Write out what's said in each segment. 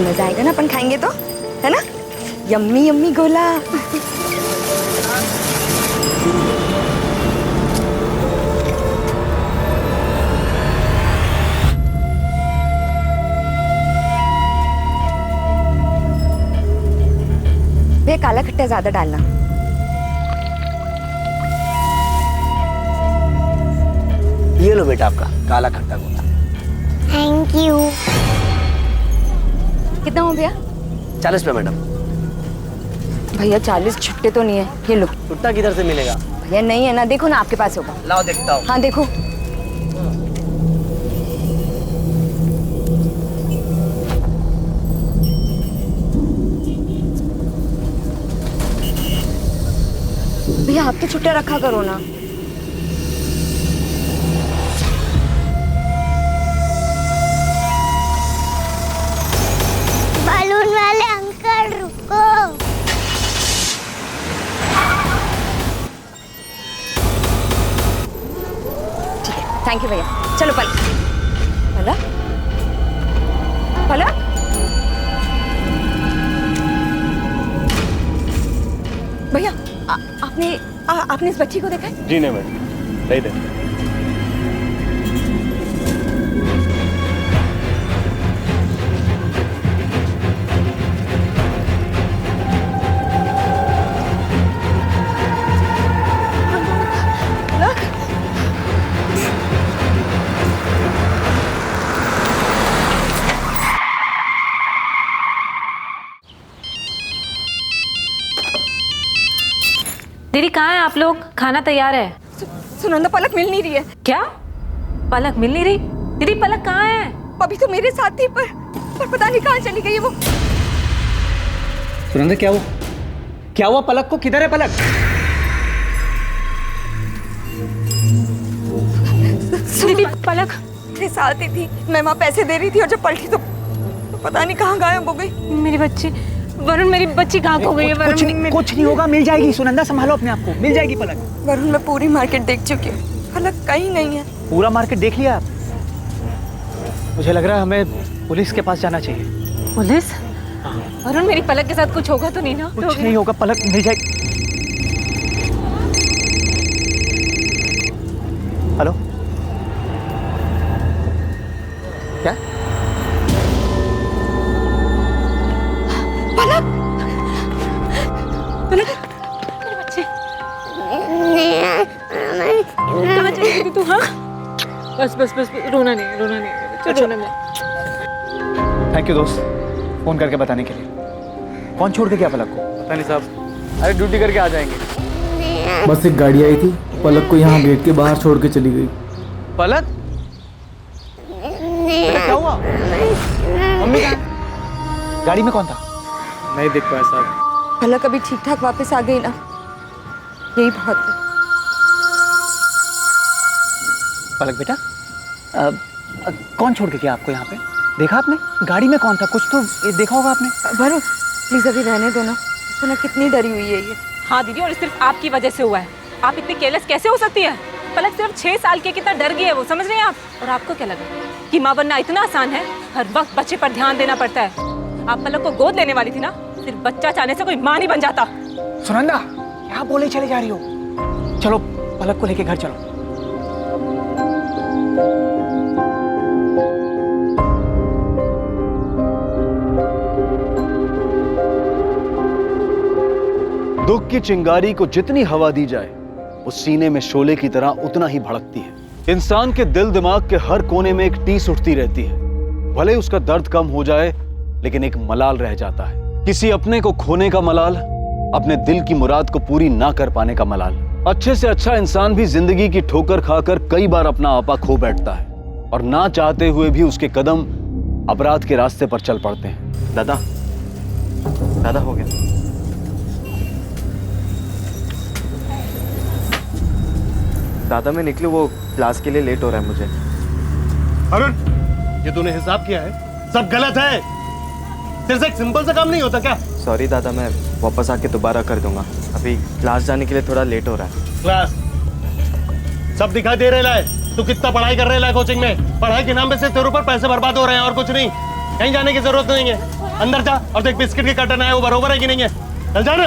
मजा आएगा ना अपन खाएंगे तो, है ना? यम्मी यम्मी गोला। भैया काला खट्टा ज्यादा डालना। ये लो बेटा आपका काला खट्टा गोला। Thank you. कितना हो भैया? 40 रुपये मैडम। भैया 40 छुट्टे तो नहीं है, ये लो। छुट्टा किधर से मिलेगा? भैया नहीं है ना, देखो ना आपके पास होगा। लाओ देखता हूँ। हाँ देखो। भैया आप तो छुट्टे रखा करो ना। बालून वाले अंकल रुको। ठीक है, थैंक यू भैया। चलो पलक। पलक पलक। भैया आपने इस बच्ची को देखा है? जी नहीं मैडम, नहीं देखा। दीदी कहाँ हैं आप लोग? खाना तैयार है। सुनंदा पलक मिल नहीं रही है। क्या? पलक मिल नहीं रही? दीदी पलक कहाँ है? अभी तो मेरे साथ थी पर पता नहीं कहाँ चली गई है वो। सुनंदा क्या हुआ पलक को? किधर है पलक? दीदी पलक मेरे साथ ही थी, मैं वहाँ पैसे दे रही थी और जब पलटी तो पता नहीं कहाँ गायब हो गई। मेरी बच्ची वरुण, मेरी बच्ची कहाँ खो गई है? वरुण कुछ नहीं होगा, मिल जाएगी। सुनंदा संभालो अपने आप को, मिल जाएगी पलक। वरुण मैं पूरी मार्केट देख चुकी हूँ, पलक कहीं नहीं है। पूरा मार्केट देख लिया आप? मुझे लग रहा है हमें पुलिस के पास जाना चाहिए। पुलिस? वरुण मेरी पलक के साथ कुछ होगा तो नहीं ना? कुछ नहीं होगा, पलक मिल जाएगी। हेलो, क्या? पलक मेरी बच्ची कहाँ चली गई तू? हाँ बस बस बस, रोना नहीं रोना नहीं। थैंक यू दोस्त, फोन करके बताने के लिए। कौन छोड़ के गया पलक को? पता नहीं साहब, अरे ड्यूटी करके आ जाएंगे। बस एक गाड़ी आई थी, पलक को यहाँ गेट के बाहर छोड़ के चली गई। पलक क्या हुआ? मम्मी कहाँ? गाड़ी में कौन था? नहीं देख पाया साहब। पलक अभी ठीक ठाक वापस आ गई ना, यही बहुत है। पलक बेटा, कौन छोड़ के गया आपको यहाँ पे? देखा आपने? गाड़ी में कौन था? कुछ तो देखा होगा आपने। वरुण प्लीज अभी रहने दो ना, सुना कितनी डरी हुई है ये। हाँ दीदी, और सिर्फ आपकी वजह से हुआ है। आप इतनी केयरलेस कैसे हो सकती है? पलक सिर्फ 6 साल की, कितना डर गई है वो, समझ रहे हैं आप? और आपको क्या लगा कि माँ बनना इतना आसान है? हर वक्त बच्चे पर ध्यान देना पड़ता है। आप पलक को गोद लेने वाली थी ना, सिर्फ बच्चा चाहने से कोई माँ नहीं बन जाता। सुनंदा क्या बोले चले जा रही हो? चलो पलक को लेके घर चलो। दुख की चिंगारी को जितनी हवा दी जाए, वो सीने में शोले की तरह उतना ही भड़कती है। इंसान के दिल दिमाग के हर कोने में एक टीस उठती रहती है। भले उसका दर्द कम हो जाए, लेकिन एक मलाल रह जाता है। किसी अपने को खोने का मलाल, अपने दिल की मुराद को पूरी ना कर पाने का मलाल। अच्छे से अच्छा इंसान भी जिंदगी की ठोकर खाकर कई बार अपना आपा खो बैठता है, और ना चाहते हुए भी उसके कदम अपराध के रास्ते पर चल पड़ते हैं। दादा हो गया। दादा मैं निकलूं, वो क्लास के लिए लेट हो रहा है मुझे। अरुण, ये तूने हिसाब किया है? सब गलत है। तेरे से एक सिंपल सा काम नहीं होता क्या? सॉरी दादा, मैं वापस आके दोबारा कर दूंगा। अभी क्लास जाने के लिए थोड़ा लेट हो रहा है। क्लास सब दिखाई दे रहा है। तू कितना पढ़ाई कर रहा है कोचिंग में? पढ़ाई के नाम पे सिर्फ तेरे ऊपर पैसे बर्बाद हो रहे हैं और कुछ नहीं। कहीं जाने की जरूरत नहीं है। अंदर जा और देख बिस्किट के कर्टन आए वो बरोबर है कि नहीं है। चल जा ना।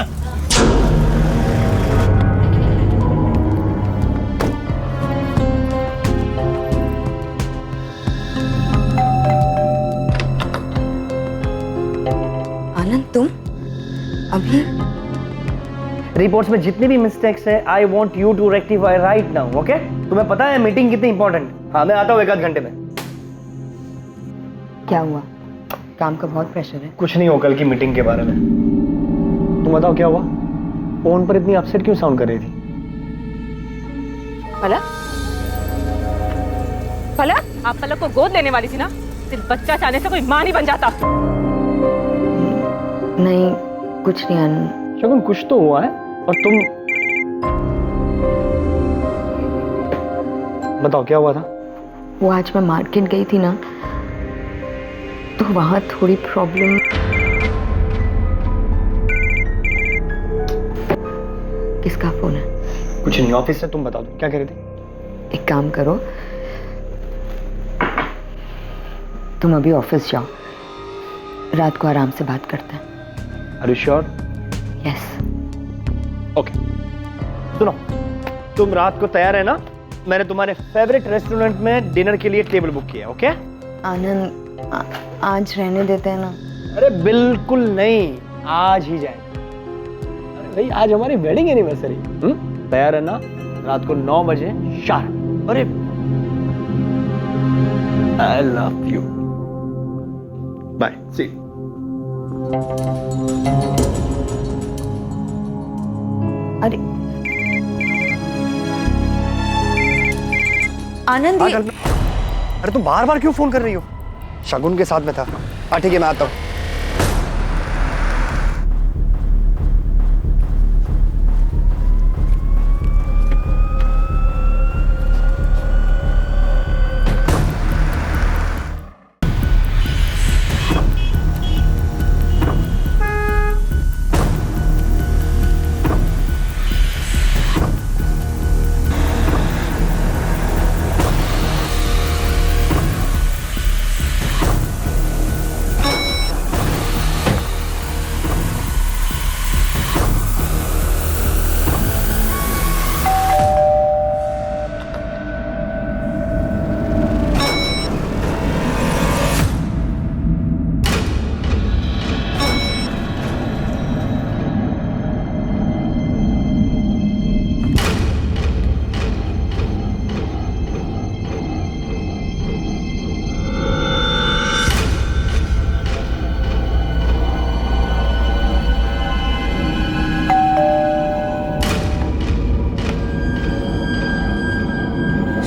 आनंद तुम अभी रिपोर्ट्स में जितनी भी मिस्टेक्स है I want you to rectify right now, okay? तुम्हें पता है मीटिंग कितनी इंपॉर्टेंट? हाँ, मैं आता हूँ 1 आध घंटे में। क्या हुआ? काम का बहुत प्रेशर है। कुछ नहीं हो कल की मीटिंग के बारे में। तुम बताओ क्या हुआ? फोन पर इतनी अपसेट क्यों साउंड कर रही थी? पलक, पलक, आप पलक को गोद लेने वाली थी ना? सिर्फ बच्चा चाहने से कोई मां नहीं बन जाता। नहीं कुछ नहीं आनंद। शगुन कुछ तो हुआ है और तुम बताओ क्या हुआ था? वो आज मैं मार्केट गई थी ना, तो वहां थोड़ी प्रॉब्लम। किसका फोन है? कुछ नहीं, ऑफिस से। तुम बताओ क्या कह रही थी? एक काम करो, तुम अभी ऑफिस जाओ, रात को आराम से बात करते हैं। Are you sure? Yes. Okay, सुनो, तुम रात को तैयार है ना? मैंने तुम्हारे फेवरेट रेस्टोरेंट में डिनर के लिए टेबल बुक किया, ओके? आनंद आज रहने देते हैं ना? अरे बिल्कुल नहीं, आज ही जाएंगे। अरे भाई आज हमारी वेडिंग एनिवर्सरी। तैयार है ना? रात को 9 बजे शार्प। अरे आई लव यू, बाय, सी। अरे आनंद ये... अरे तुम बार बार क्यों फोन कर रही हो? शगुन के साथ में था। ठीक है, मैं आता हूँ।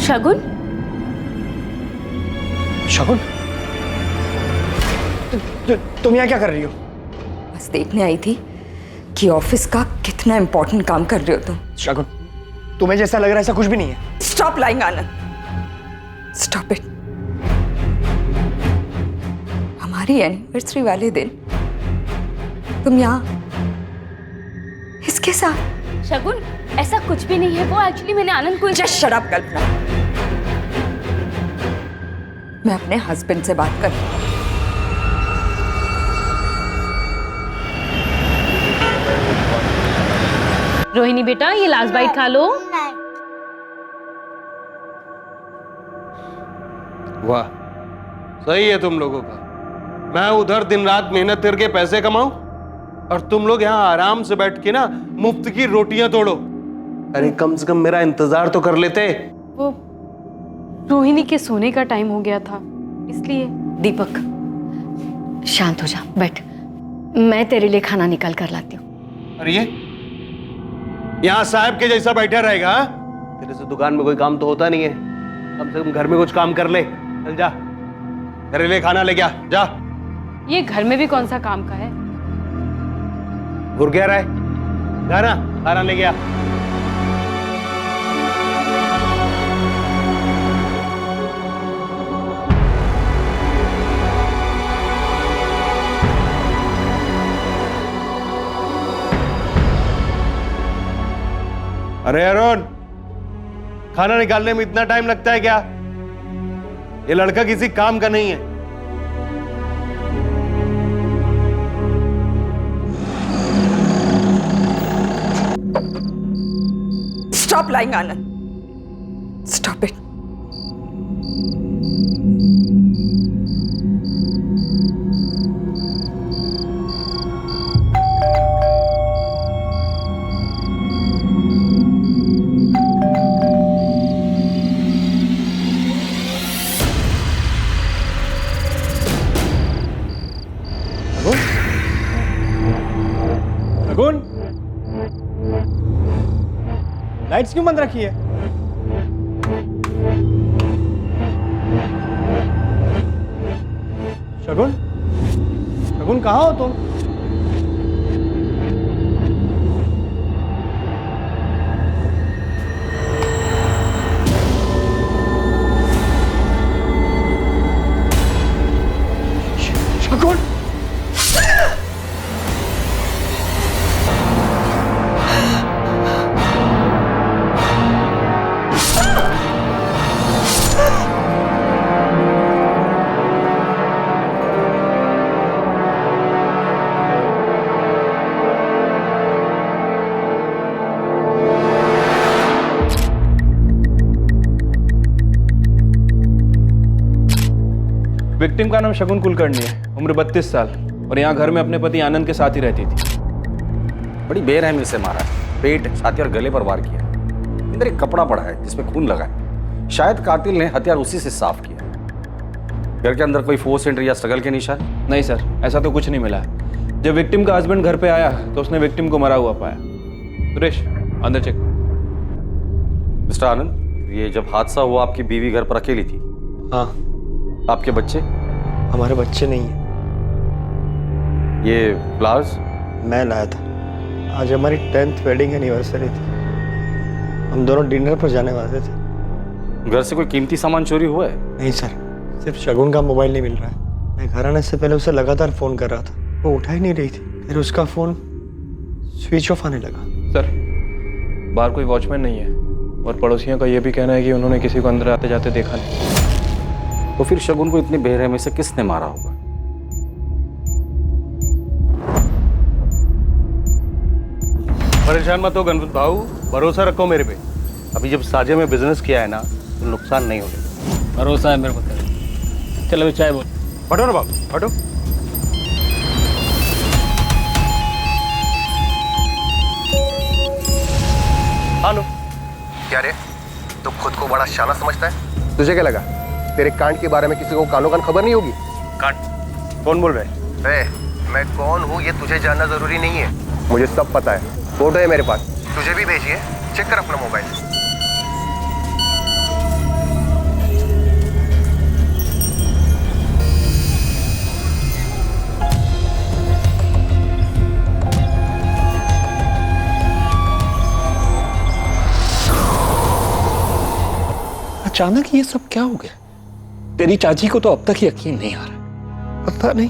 शगुन, शगुन, तुम यहाँ क्या कर रही हो? बस देखने आई थी कि ऑफिस का कितना इंपॉर्टेंट काम कर रहे हो तुम। शगुन, तुम्हें जैसा लग रहा है ऐसा कुछ भी नहीं है। Stop lying Anand, stop it. हमारी एनिवर्सरी वाले दिन तुम यहाँ इसके साथ? शगुन, ऐसा कुछ भी नहीं है। वो एक्चुअली मैंने आनंद को... जस्ट शट अप कल्पना, मैं अपने हस्बैंड से बात कर। रोहिणी बेटा, ये लास्ट बाइट खा लो। वाह, सही है तुम लोगों का। मैं उधर दिन रात मेहनत करके पैसे कमाऊं और तुम लोग यहाँ आराम से बैठ के ना मुफ्त की रोटियां तोड़ो। अरे कम से कम मेरा इंतजार तो कर लेते। वो रोहिणी के सोने का टाइम हो गया था, इसलिए। दीपक शांत हो जा, बैठ, मैं तेरे लिए खाना निकाल कर लाती हूँ। अरे ये यहाँ साहब के जैसा बैठा रहेगा? तेरे से दुकान में कोई काम तो होता नहीं है, कम से कम घर में कुछ काम कर ले। चल जा, तेरे लिए खाना लेके आ, जा। ये घर में भी कौन सा काम का है? घुर गया रहा, जा ना, खाना लेके आ। अरे अरुण, खाना निकालने में इतना टाइम लगता है क्या? ये लड़का किसी काम का नहीं है। Stop lying, Anand. Stop it. Shagun, lights क्यों बंद रखी है? शगुन, शगुन कहाँ हो तुम? शगुन, विक्टिम का नाम शगुन कुलकर्णी है, उम्र 32 साल, और यहाँ घर में अपने पति आनंद के साथ ही रहती थी। बड़ी बेरहमी से मारा है, पेट, छाती और गले पर वार किया। अंदर एक कपड़ा पड़ा है जिसमें खून लगा है। शायद कातिल ने हथियार उसी से साफ किया। घर के अंदर कोई फोर्स एंट्री या स्ट्रगल के निशान? नहीं सर, ऐसा तो कुछ नहीं मिला है। जब विक्टिम का हस्बैंड घर पे आया तो उसने विक्टिम को मरा हुआ पाया। सुरेश, अंदर चेक। मिस्टर आनंद, ये जब हादसा हुआ आपकी बीवी घर पर अकेली थी? हाँ। आपके बच्चे? हमारे बच्चे नहीं हैं। ये फ्लावर्स? मैं लाया था, आज हमारी 10th वेडिंग एनिवर्सरी थी। हम दोनों डिनर पर जाने वाले थे। घर से कोई कीमती सामान चोरी हुआ है? नहीं सर, सिर्फ शगुन का मोबाइल नहीं मिल रहा है। मैं घर आने से पहले उसे लगातार फ़ोन कर रहा था, वो उठा ही नहीं रही थी। फिर उसका फ़ोन स्विच ऑफ आने लगा। सर, बाहर कोई वॉचमैन नहीं है और पड़ोसियों का ये भी कहना है कि उन्होंने किसी को अंदर आते जाते देखा नहीं। तो फिर शगुन को इतनी बेरहमी से किसने मारा होगा? परेशान मत हो गणपत भाऊ, भरोसा रखो मेरे पे। अभी जब साझे में बिजनेस किया है ना तो नुकसान नहीं होगा। भरोसा है मेरे को। चलो अभी चाय बोल। हटो ना बाबू, हटो। हेलो। क्या रे, तू खुद को बड़ा शाना समझता है? तुझे क्या लगा तेरे कांड के बारे में किसी को कानो कान खबर नहीं होगी? कांड? कौन बोल रहे हैं? मैं कौन हूँ ये तुझे जानना जरूरी नहीं है, मुझे सब पता है। फोटो है मेरे पास, तुझे भी भेजिए, चेक कर अपना मोबाइल। अचानक ये सब क्या हो गया? तेरी चाची को तो अब तक यकीन नहीं आ रहा। पता नहीं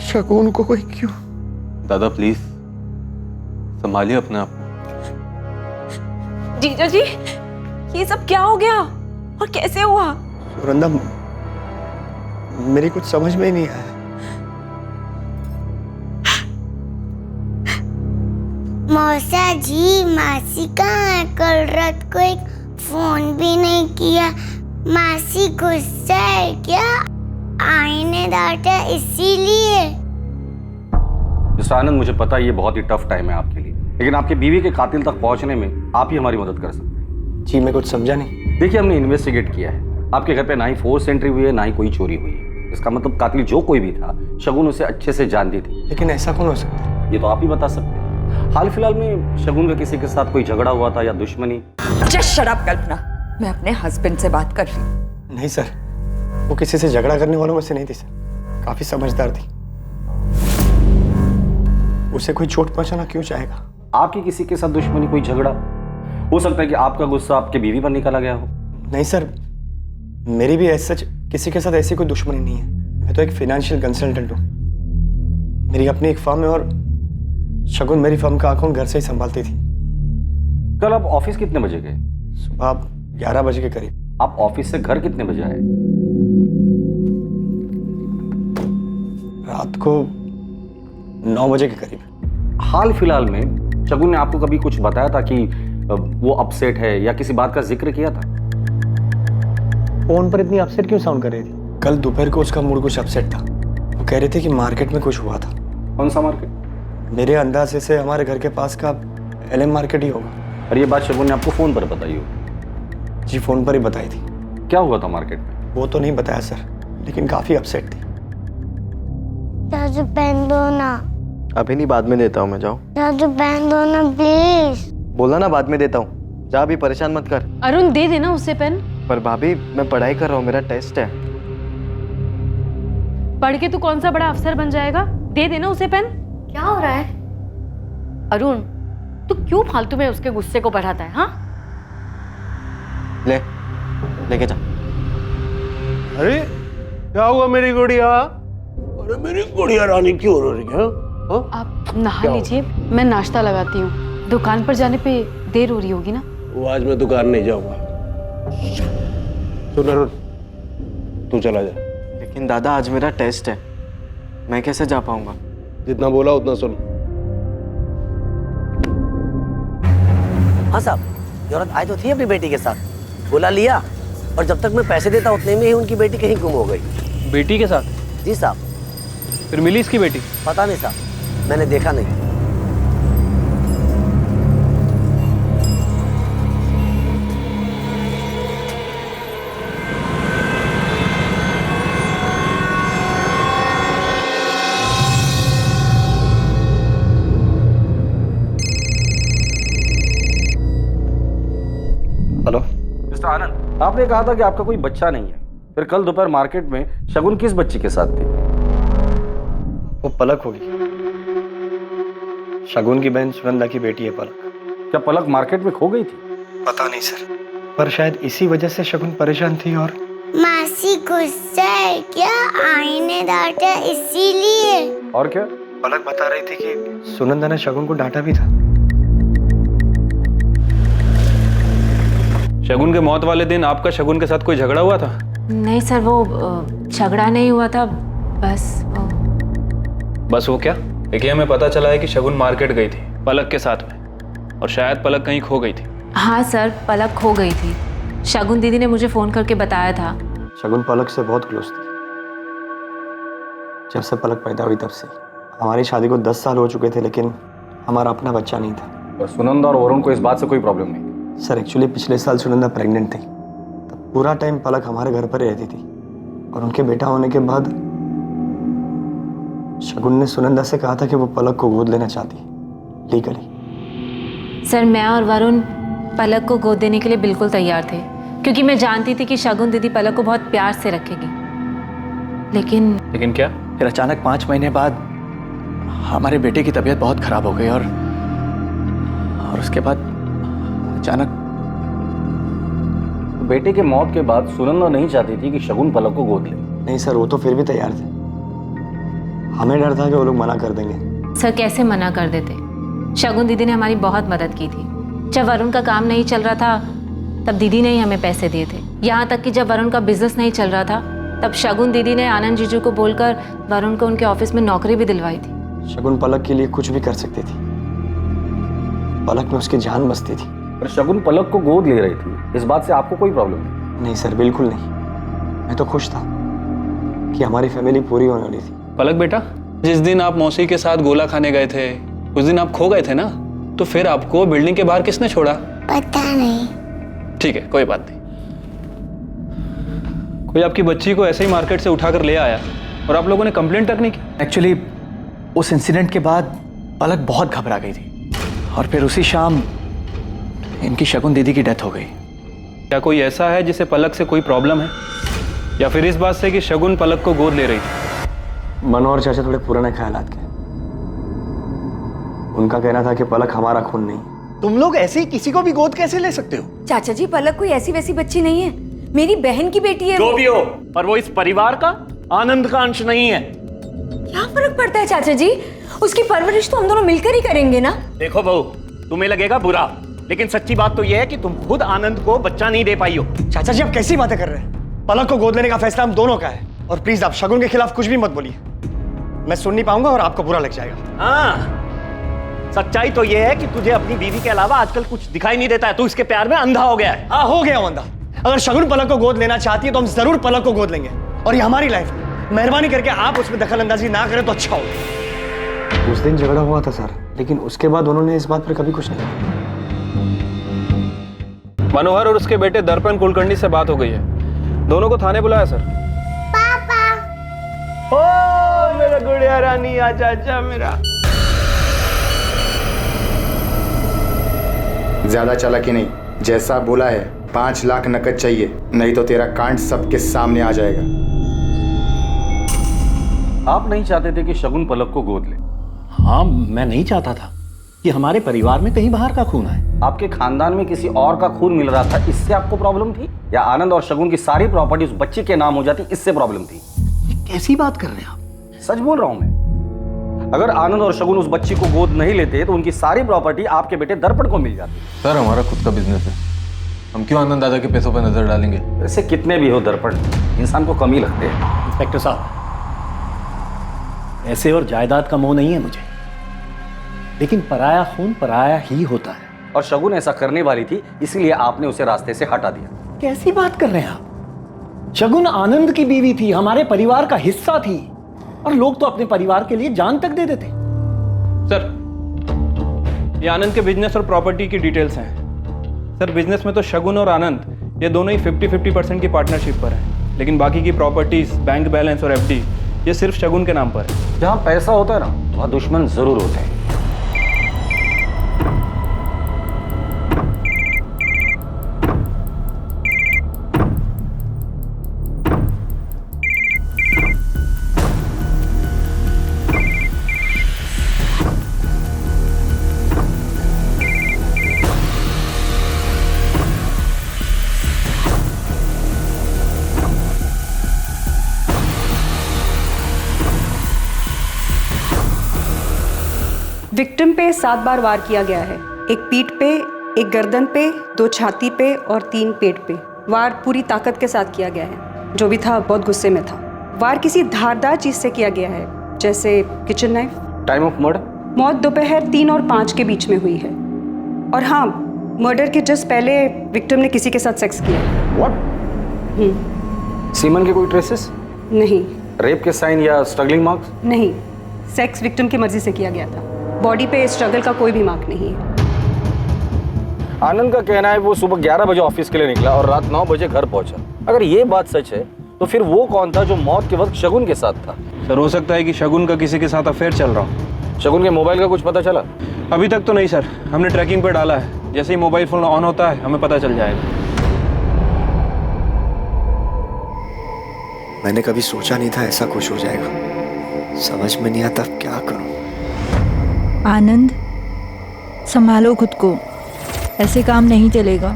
शगुन को कोई क्यों। दादा प्लीज संभालिए अपने आप। जीजा जी, ये सब क्या हो गया और कैसे हुआ? सुरंदा, मेरी कुछ समझ में ही नहीं आया। मौसा जी, मासी कहाँ है? कल रात को एक फोन भी नहीं किया। मासी गुस्सा है क्या? आई ने डांटा इसीलिए? मिस्टर आनंद, मुझे पता है ये बहुत ही टफ टाइम है आपके लिए, लेकिन आपके बीवी के कातिल तक पहुंचने में आप ही हमारी मदद कर सकते हैं। जी, मैं कुछ समझा नहीं। देखिए, हमने इन्वेस्टिगेट किया है। आपके घर पे ना ही फोर्स एंट्री हुई है, ना ही कोई चोरी हुई है। इसका मतलब कातिल जो कोई भी था, शगुन उसे अच्छे से जानती थी। लेकिन ऐसा कौन हो सकता है? ये तो आप ही बता सकते हैं। हाल फिलहाल में शगुन का किसी के साथ कोई झगड़ा हुआ था या दुश्मनी? जस्ट शट अप कल्पना, मैं अपने हस्बैंड से बात कर रही हूँ। नहीं सर, वो किसी से झगड़ा करने वालों में से नहीं थी सर। काफी समझदार थी। उसे कोई चोट पहुंचाना क्यों चाहेगा? आपकी किसी के साथ दुश्मनी, कोई झगड़ा? हो सकता है कि आपका गुस्सा आपके बीवी पर निकाला गया हो। नहीं सर, मेरी भी ऐसा किसी के साथ ऐसी कोई दुश्मनी नहीं है। मैं तो एक फाइनेंशियल कंसल्टेंट हूँ। मेरी अपनी एक फर्म है और शगुन मेरी फर्म का अकाउंट घर से ही संभालती थी। कल आप ऑफिस कितने बजे गए? सुबह 11 बजे के करीब। आप ऑफिस से घर कितने बजे आए? रात को 9 बजे के करीब। हाल फिलहाल में शगुन ने आपको कभी कुछ बताया था कि वो अपसेट है या किसी बात का जिक्र किया था? फोन पर इतनी अपसेट क्यों साउंड कर रही थी? कल दोपहर को उसका मूड कुछ अपसेट था। वो कह रहे थे कि मार्केट में कुछ हुआ था। कौन सा मार्केट? मेरे अंदाजे से हमारे घर के पास का LM मार्केट ही होगा। और ये बात शगुन ने आपको फोन पर बताई हो? जी फोन पर ही बताई थी। क्या हुआ था मार्केट में? वो तो नहीं बताया सर, लेकिन काफी अपसेट थी। दादू पेन दो ना। अभी नहीं, बाद में देता हूँ मैं। जाओ। दादू पेन दो ना प्लीज। बोला ना बाद में देता हूँ। जा, अभी परेशान मत कर। अरुण दे देना उसे पेन। पर भाभी मैं पढ़ाई कर रहा हूँ, मेरा टेस्ट है। पढ़ के तू कौन सा बड़ा अफसर बन जाएगा? दे देना उसे पेन। क्या हो रहा है अरुण? तू क्यों फालतू में उसके गुस्से को बढ़ाता है? हाँ लेके जा। अरे क्या हुआ मेरी गुड़िया? अरे मेरी गुड़िया रानी क्यों रो रही है? आप नहा लीजिए, मैं नाश्ता लगाती हूँ। दुकान पर जाने पे देर हो रही होगी ना? वो आज मैं दुकान नहीं जाऊंगा। सुन अरुण, तू चला जा। लेकिन दादा आज मेरा टेस्ट है, मैं कैसे जा पाऊंगा? जितना बोला उतना सुन। हाँ साहब, ये औरत आई तो थी अपनी बेटी के साथ, बुला लिया और जब तक मैं पैसे देता उतने में ही उनकी बेटी कहीं गुम हो गई। बेटी के साथ? जी साहब। फिर मिली इसकी बेटी? पता नहीं साहब, मैंने देखा नहीं। हेलो मिस्टर आनंद, आपने कहा था कि आपका कोई बच्चा नहीं है। फिर कल दोपहर मार्केट में शगुन किस बच्ची के साथ थी? वो पलक होगी। शगुन की बहन सुनंदा की बेटी है पलक। क्या पलक मार्केट में खो गई थी? पता नहीं सर, पर शायद इसी वजह से शगुन परेशान थी। और मासी गुस्सा है क्या? आईने डांटा इसीलिए। और क्या? पलक बता रही थी कि सुनंदा ने शगुन को डांटा भी था। शगुन के मौत वाले दिन आपका शगुन के साथ कोई झगड़ा हुआ था? नहीं सर, वो झगड़ा नहीं हुआ था, बस वो क्या? देखिए, हमें पता चला है कि शगुन मार्केट गई थी पलक के साथ में, और शायद पलक कहीं खो गई थी। हाँ सर, पलक खो गई थी। शगुन दीदी ने मुझे फोन करके बताया था। शगुन पलक से बहुत क्लोज थी। जब से पलक पैदा हुई तब से। हमारी शादी को 10 साल हो चुके थे, लेकिन हमारा अपना बच्चा नहीं था। और सुनंदा और वरुण को इस बात से कोई प्रॉब्लम नहीं? सर एक्चुअली पिछले साल सुनंदा प्रेग्नेंट थी, तब पूरा टाइम पलक हमारे घर पर ही रहती थी। और उनके बेटा होने के बाद शगुन ने सुनंदा से कहा था कि वो पलक को गोद लेना चाहती है लीगली। सर मैं और वरुण पलक को गोद देने के लिए बिल्कुल तैयार थे, क्योंकि मैं जानती थी कि शगुन दीदी पलक को बहुत प्यार से रखेगी। लेकिन क्या? फिर अचानक 5 महीने बाद हमारे बेटे की तबीयत बहुत खराब हो गई और उसके बाद अचानक। बेटे के मौत के बाद सुनंदा नहीं चाहती थी कि शगुन पलक को गोद ले? नहीं सर, वो तो फिर भी तैयार थे। हमें डर था कि वो लोग मना कर देंगे। सर कैसे मना कर देते? शगुन दीदी ने हमारी बहुत मदद की थी। जब वरुण का काम नहीं चल रहा था तब दीदी ने ही हमें पैसे दिए थे। यहाँ तक कि जब वरुण का बिजनेस नहीं चल रहा था तब शगुन दीदी ने आनंद जीजू को बोलकर वरुण को उनके ऑफिस में नौकरी भी दिलवाई थी। शगुन पलक के लिए कुछ भी कर सकती थी। पलक में उसकी जान बसती थी। पर शगुन पलक को गोद ले रही थी, इस बात से आपको कोई प्रॉब्लम नहीं? नहीं सर, बिल्कुल नहीं। मैं तो खुश था कि हमारी फैमिली पूरी होने वाली थी। पलक बेटा, जिस दिन आप मौसी के साथ गोला खाने गए थे उस दिन आप खो गए थे ना, तो फिर आपको बिल्डिंग के बाहर किसने छोड़ा? पता नहीं। ठीक है, कोई बात नहीं। कोई आपकी बच्ची को ऐसे ही मार्केट से उठाकर ले आया और आप लोगों ने कंप्लेंट तक नहीं की? एक्चुअली उस इंसिडेंट के बाद पलक बहुत घबरा गई थी और फिर उसी शाम इनकी शगुन दीदी की डेथ हो गई। क्या कोई ऐसा है जिसे पलक से कोई प्रॉब्लम है, या फिर इस बात से कि शगुन पलक को गोद ले रही थी? मनोहर चाचा थोड़े पुराने ख्यालात के। उनका कहना था कि पलक हमारा खून नहीं। तुम लोग ऐसे ही किसी को भी गोद कैसे ले सकते हो? चाचा जी, पलक कोई ऐसी वैसी बच्ची नहीं है, मेरी बहन की बेटी है। जो भी हो, पर वो इस परिवार का आनंद का अंश नहीं है। क्या फर्क पड़ता है चाचा जी? उसकी परवरिश तो हम दोनों मिलकर ही करेंगे ना। देखो बहू, तुम्हें लगेगा बुरा, लेकिन सच्ची बात तो यह है कि तुम खुद आनंद को बच्चा नहीं दे पाई हो। चाचा जी, आप कैसी बातें कर रहे हैं? पलक को गोद लेने का फैसला हम दोनों का है। और प्लीज आप शगुन के खिलाफ कुछ भी मत बोलिए, मैं सुन नहीं पाऊंगा और आपको बुरा लग जाएगा। हाँ, सच्चाई तो ये है कि तुझे अपनी बीवी के अलावा आजकल कुछ दिखाई नहीं देता है। तू इसके प्यार में अंधा हो गया है। हाँ, हो गया हूं अंधा। अगर शगुन पलक को गोद लेना चाहती है तो हम जरूर पलक को गोद लेंगे, और ये हमारी लाइफ है। मेहरबानी करके आप उसमें दखल अंदाजी ना करें तो अच्छा हो। उस दिन झगड़ा हुआ था सर, लेकिन उसके बाद उन्होंने इस बात पर कभी कुछ नहीं कहा। मनोहर और उसके बेटे दर्पण कुलकर्णी से बात हो गई है, दोनों को थाने बुलाया सर। ओ मेरा गुड़िया रानी, आजा आजा मेरा। ज्यादा चालाकी नहीं, जैसा बोला है 5 लाख नकद चाहिए, नहीं तो तेरा कांड सबके सामने आ जाएगा। आप नहीं चाहते थे कि शगुन पलक को गोद ले? हाँ, मैं नहीं चाहता था कि हमारे परिवार में कहीं बाहर का खून आए। आपके खानदान में किसी और का खून मिल रहा था, इससे आपको प्रॉब्लम थी? या आनंद और शगुन की सारी प्रॉपर्टी उस बच्चे के नाम हो जाती, इससे प्रॉब्लम थी? कैसी बात कर रहे हैं आप? सच बोल रहा हूं मैं। अगर आनंद और शगुन उस बच्ची को गोद नहीं लेते तो उनकी सारी प्रॉपर्टी आपके बेटे दर्पण को मिल जाती। सर, हमारा खुद का बिजनेस है, हम क्यों आनंद दादा के पैसों पर नजर डालेंगे? वैसे कितने भी हो दर्पण, इंसान को कमी लगते हैं। इंस्पेक्टर साहब, ऐसे और जायदाद का मोह नहीं है मुझे, लेकिन पराया खून पराया ही होता है। और शगुन ऐसा करने वाली थी, इसीलिए आपने उसे रास्ते से हटा दिया। कैसी बात कर रहे हैं आप? शगुन आनंद की बीवी थी, हमारे परिवार का हिस्सा थी, और लोग तो अपने परिवार के लिए जान तक दे देते। सर, ये आनंद के बिजनेस और प्रॉपर्टी की डिटेल्स हैं। सर, बिजनेस में तो शगुन और आनंद ये दोनों ही 50-50% की पार्टनरशिप पर हैं, लेकिन बाकी की प्रॉपर्टीज, बैंक बैलेंस और एफडी ये सिर्फ शगुन के नाम पर है। जहां पैसा होता है ना, वहां दुश्मन जरूर होते हैं। विक्टिम पे 7 बार वार किया गया है। एक पीठ पे, एक गर्दन पे, 2 छाती पे और 3 पेट पे। वार पूरी ताकत के साथ किया गया है। जो भी था बहुत गुस्से में था। वार किसी धारदार चीज से किया गया है, जैसे kitchen knife. Time of murder? मौत दोपहर 3 और 5 के बीच में हुई है। और हाँ, मर्डर के जस्ट पहले विक्टिम ने किसी के साथ सेक्स किया। व्हाट? सीमन के कोई ट्रेसेस? नहीं। रेप के साइन या स्ट्रगलिंग मार्क्स? नहीं, सेक्स विक्टिम की मर्जी से किया गया था। बॉडी पे स्ट्रगल का कोई भी मार्क नहीं है। आनंद का कहना है वो सुबह 11 बजे ऑफिस के लिए निकला और रात 9 बजे घर पहुंचा। अगर ये बात सच है तो फिर वो कौन था जो मौत के वक्त शगुन के साथ था? सर, हो सकता है कि शगुन का किसी के साथ अफेयर चल रहा हो। शगुन के मोबाइल का कुछ पता चला? अभी तक तो नहीं सर, हमने ट्रैकिंग पर डाला है। जैसे ही मोबाइल फोन ऑन होता है हमें पता चल जाएगा। मैंने कभी सोचा नहीं था ऐसा कुछ हो जाएगा। समझ में नहीं आता क्या करूं। आनंद, संभालो खुद को, ऐसे काम नहीं चलेगा।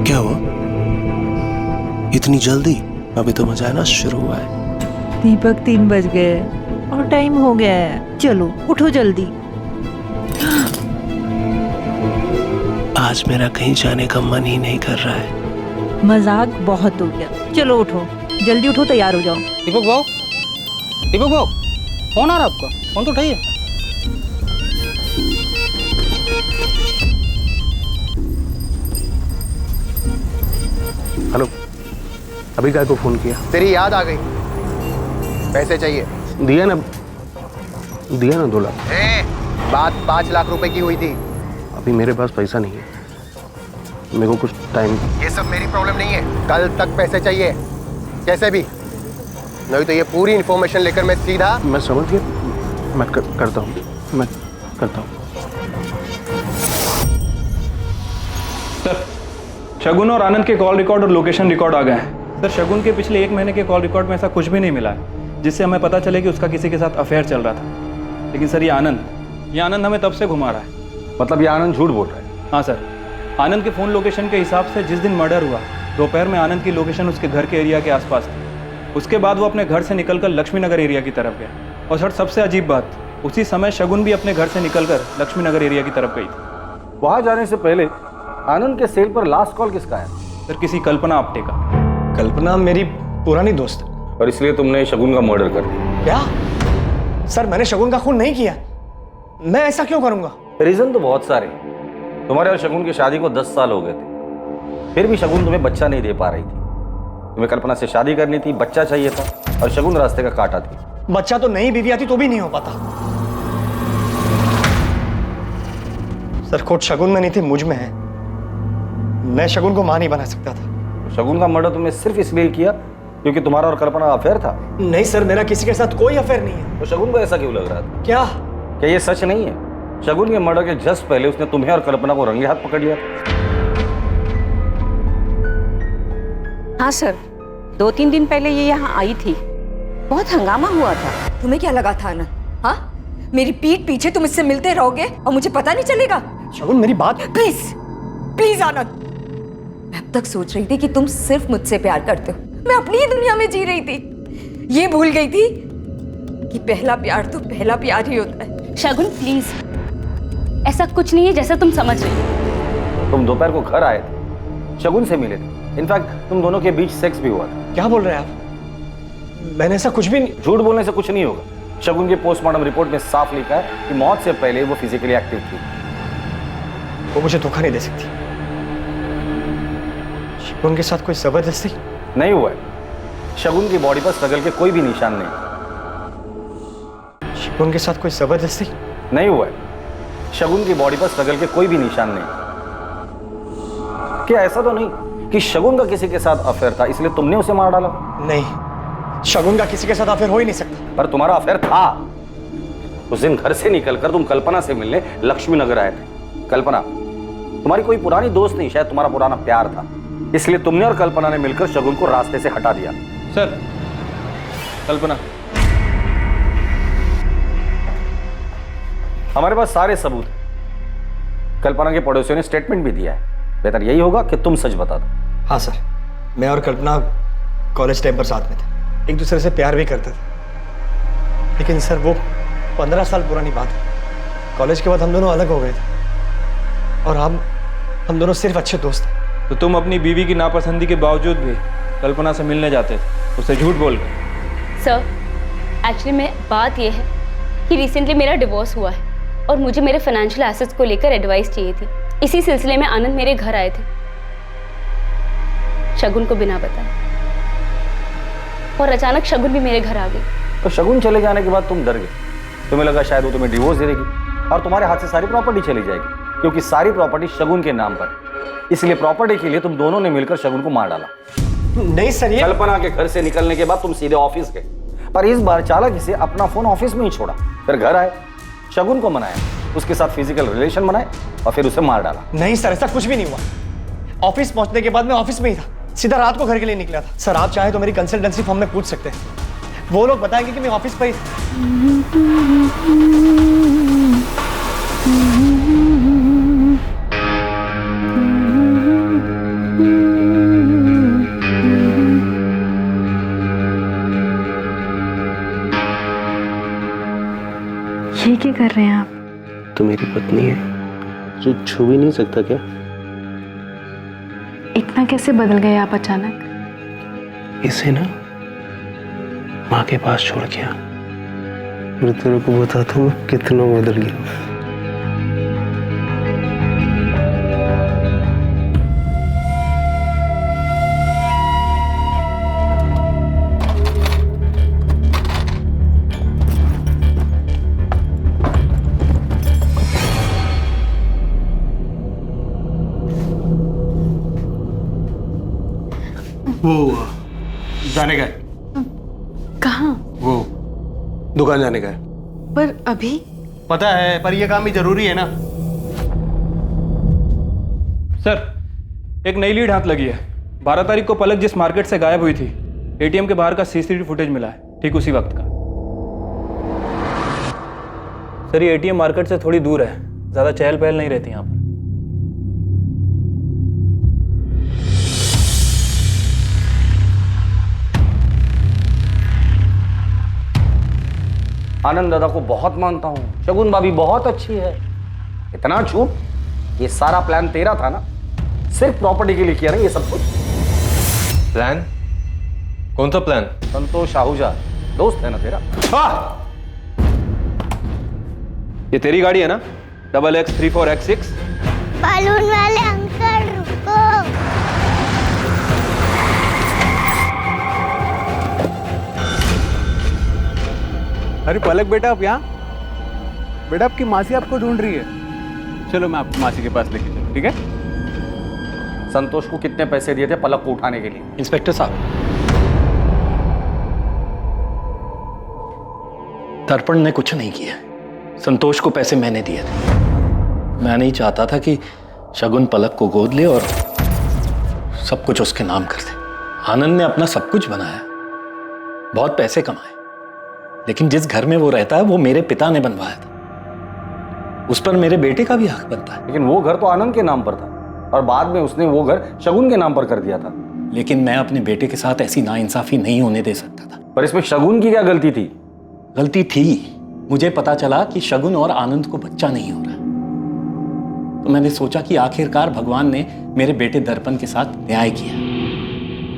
क्या हुआ? इतनी जल्दी? अभी तो मजा आना शुरू हुआ है। दीपक 3 बज गए और टाइम हो गया है। चलो उठो जल्दी। आज मेरा कहीं जाने का मन ही नहीं कर रहा है। मजाक बहुत हो गया, चलो उठो, जल्दी उठो, तैयार हो जाओ। दीपक भाऊ, दीपक भाऊ, फोन आ रहा है आपका, फोन तो उठाइए। हेलो, अभी काय को फोन किया? तेरी याद आ गई, पैसे चाहिए। दिया ना 2 लाख। बात 5 लाख रुपए की हुई थी। अभी मेरे पास पैसा नहीं है, मेरे को कुछ टाइम। ये सब मेरी प्रॉब्लम नहीं है, कल तक पैसे चाहिए कैसे भी, नहीं तो ये पूरी इंफॉर्मेशन लेकर मैं सीधा। मैं समझ गया, मैं करता हूँ, मैं करता हूँ। सर, शगुन और आनंद के कॉल रिकॉर्ड और लोकेशन रिकॉर्ड आ गए हैं। सर, शगुन के पिछले 1 महीने के कॉल रिकॉर्ड में ऐसा कुछ भी नहीं मिला है जिससे हमें पता चले कि उसका किसी के साथ अफेयर चल रहा था। लेकिन सर, ये आनंद हमें तब से घुमा रहा है। मतलब ये आनंद झूठ बोल रहा है? हाँ सर, आनंद के फ़ोन लोकेशन के हिसाब से जिस दिन मर्डर हुआ दोपहर में आनंद की लोकेशन उसके घर के एरिया के आसपास थी। उसके बाद वो अपने घर से निकलकर लक्ष्मी नगर एरिया की तरफ गया। और सर, सबसे अजीब बात, उसी समय शगुन भी अपने घर से निकलकर लक्ष्मी नगर एरिया की तरफ गई थी। वहाँ जाने से पहले आनंद के सेल पर लास्ट कॉल किसका है? सर किसी कल्पना आप्टे का। कल्पना मेरी पुरानी दोस्त है। और इसलिए तुमने शगुन का मर्डर कर दिया। क्या सर, मैंने शगुन का खून नहीं किया। मैं ऐसा क्यों करूंगा? रीजन तो बहुत सारे हैं। तुम्हारे और शगुन की शादी को 10 साल हो गए थे, फिर भी शगुन तुम्हें बच्चा नहीं दे पा रही थी। तुम्हें कल्पना से शादी करनी थी, बच्चा चाहिए था, और शगुन रास्ते का कांटा थी। बच्चा तो नई बीवी आती तो भी नहीं हो पाता। सर खोट शगुन में नहीं थी, मुझ में है। मैं शगुन को मां नहीं बना सकता था। शगुन का मर्डर तुमने सिर्फ इसलिए किया क्योंकि तुम्हारा और कल्पना अफेयर था? नहीं सर, मेरा किसी के साथ कोई अफेयर नहीं है। तो शगुन को ऐसा क्यों लग रहा था? क्या ये सच नहीं है? शगुन के मर्डर के जस्ट पहले उसने तुम्हें और कल्पना को रंगे हाथ पकड़ लिया। हाँ सर, 2-3 दिन पहले ये यहाँ आई थी, बहुत हंगामा हुआ था। तुम्हें क्या लगा था आनंद? हाँ, मेरी पीठ पीछे तुम इससे मिलते रहोगे और मुझे पता नहीं चलेगा? शगुन मेरी बात। प्लीज प्लीज आनंद, मैं अब तक सोच रही थी कि तुम सिर्फ मुझसे प्यार करते हो। मैं अपनी ही दुनिया में जी रही थी, ये भूल गई थी कि पहला प्यार तो पहला प्यार ही होता है। शगुन प्लीज, ऐसा कुछ नहीं है जैसा तुम समझ रही हो। तुम दोपहर को घर आए थे, शगुन से मिले थे, इनफैक्ट तुम दोनों के बीच सेक्स भी हुआ था। क्या बोल रहे हैं आप? मैंने ऐसा कुछ भी नहीं। झूठ बोलने से कुछ नहीं होगा। शगुन की पोस्टमार्टम रिपोर्ट में साफ लिखा है कि मौत से पहले वो फिजिकली एक्टिव थी। वो मुझे धोखा नहीं दे सकती। शगुन के साथ कोई जबरदस्ती नहीं हुआ है। शगुन की बॉडी पर स्ट्रगल के कोई भी निशान नहीं। शगुन के साथ कोई जबरदस्ती नहीं हुआ है। शगुन की बॉडी पर स्ट्रगल के कोई भी निशान नहीं। क्या ऐसा तो नहीं कि शगुन का किसी के साथ अफेयर था इसलिए तुमने उसे मार डाला? नहीं, शगुन का किसी के साथ अफेयर हो ही नहीं सकता। पर तुम्हारा अफेयर था। उस दिन घर से निकलकर तुम कल्पना से मिलने लक्ष्मी नगर आए थे। कल्पना तुम्हारी कोई पुरानी दोस्त नहीं, शायद तुम्हारा पुराना प्यार था, इसलिए तुमने और कल्पना ने मिलकर शगुन को रास्ते से हटा दिया। सर कल्पना, हमारे पास सारे सबूत हैं। कल्पना के पड़ोसियों ने स्टेटमेंट भी दिया है। बेहतर यही होगा कि तुम सच बता दो। हाँ सर, मैं और कल्पना कॉलेज टाइम पर साथ में थे, एक दूसरे से प्यार भी करते थे। लेकिन सर वो 15 साल पुरानी बात है। कॉलेज के बाद हम दोनों अलग हो गए थे और हम दोनों सिर्फ अच्छे दोस्त थे। तो तुम अपनी बीवी की नापसंदी के बावजूद भी कल्पना से मिलने जाते थे, उससे झूठ बोल कर? सर एक्चुअली में बात यह है कि रिसेंटली मेरा डिवोर्स हुआ है और मुझे मेरे फाइनेंशियल एसेट्स को लेकर एडवाइस चाहिए थी। इसी सिलसिले में आनंद मेरे घर आए थे, शगुन को बिना बताए, और अचानक शगुन भी मेरे घर आ गई। तो शगुन चले जाने के बाद तुम डर गए। तुम्हें लगा शायद वो तुम्हें डिवोर्स दे देगी और तुम्हारे हाथ से सारी प्रॉपर्टी चली जाएगी, क्योंकि सारी प्रॉपर्टी शगुन के नाम पर। इसलिए प्रॉपर्टी के लिए तुम दोनों ने मिलकर शगुन को मार डाला। नहीं सर, ये कल्पना के घर से निकलने के बाद तुम सीधे ऑफिस गए, पर इस बार चालाकी से अपना फोन ऑफिस में ही छोड़ा। फिर घर आए, शगुन को मनाया, उसके साथ फिजिकल रिलेशन बनाए और फिर उसे मार डाला। नहीं सर, ऐसा कुछ भी नहीं हुआ। ऑफिस पहुंचने के बाद मैं ऑफिस में ही था, सीधा रात को घर के लिए निकला था। सर आप चाहे तो मेरी कंसल्टेंसी फॉर्म में पूछ सकते हैं, वो लोग बताएंगे कि मैं ऑफिस पर ही ये क्या कर रहे हैं आप? तो मेरी पत्नी है, जो छू भी नहीं सकता क्या? इतना कैसे बदल गए आप अचानक? इसे ना माँ के पास छोड़ गया, फिर तेरे को बताता हूँ कितना बदल गया। वो जाने का है। कहाँ? वो दुकान जाने का है। पर अभी? पता है, पर ये काम भी जरूरी है ना। सर एक नई लीड हाथ लगी है। 12 तारीख को पलक जिस मार्केट से गायब हुई थी, एटीएम के बाहर का सीसीटीवी फुटेज मिला है, ठीक उसी वक्त का। सर ये एटीएम मार्केट से थोड़ी दूर है, ज्यादा चहल पहल नहीं रहती यहाँ पर। आनंद दादा को बहुत मानता हूँ, शगुन भाभी बहुत अच्छी है। इतना झूठ, ये सारा प्लान तेरा था ना? सिर्फ प्रॉपर्टी के लिए किया ना ये सब कुछ। प्लान? कौन सा प्लान? संतोष आहूजा दोस्त है ना तेरा? ये तेरी गाड़ी है ना? XX34X6? बलून वाले अंकल रुको। अरे पलक बेटा, आप यहाँ? बेटा आपकी मासी आपको ढूंढ रही है। चलो मैं आपको मासी के पास लेके चलूं, ठीक है? संतोष को कितने पैसे दिए थे पलक को उठाने के लिए? इंस्पेक्टर साहब, दर्पण ने कुछ नहीं किया। संतोष को पैसे मैंने दिए थे। मैं नहीं चाहता था कि शगुन पलक को गोद ले और सब कुछ उसके नाम कर दे। आनंद ने अपना सब कुछ बनाया, बहुत पैसे कमाए, लेकिन जिस घर में वो रहता है वो मेरे पिता ने बनवाया था। उस पर मेरे बेटे का भी हक बनता है। लेकिन वो घर तो आनंद के नाम पर था और बाद में उसने वो घर शगुन के नाम पर कर दिया था। लेकिन मैं अपने बेटे के साथ ऐसी नाइंसाफी नहीं होने दे सकता था। पर इसमें शगुन की क्या गलती थी? गलती थी। मुझे पता चला कि शगुन और आनंद को बच्चा नहीं हो रहा, तो मैंने सोचा कि आखिरकार भगवान ने मेरे बेटे दर्पण के साथ न्याय किया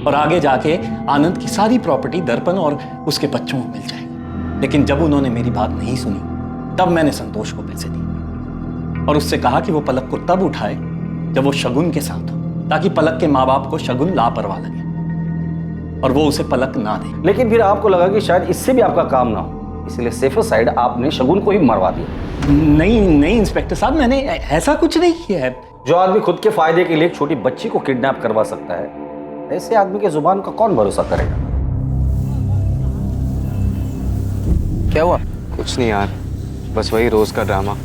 और आगे जाके आनंद की सारी प्रॉपर्टी दर्पण और उसके बच्चों को मिल जाएगी। लेकिन जब उन्होंने मेरी बात नहीं सुनी, तब मैंने संतोष को पैसे दिए और उससे कहा कि वो पलक को तब उठाए जब वो शगुन के साथ हो, ताकि पलक के माँ बाप को शगुन लापरवाह लगे और वो उसे पलक ना दे। लेकिन फिर आपको लगा कि शायद इससे भी आपका काम ना हो, इसलिए सेफर साइड आपने शगुन को ही मरवा दिया। नहीं इंस्पेक्टर साहब, मैंने ऐसा कुछ नहीं किया है। जो आदमी खुद के फायदे के लिए एक छोटी बच्ची को किडनैप करवा सकता है, ऐसे आदमी के जुबान का कौन भरोसा करेगा? क्या हुआ? कुछ नहीं यार, बस वही रोज का ड्रामा।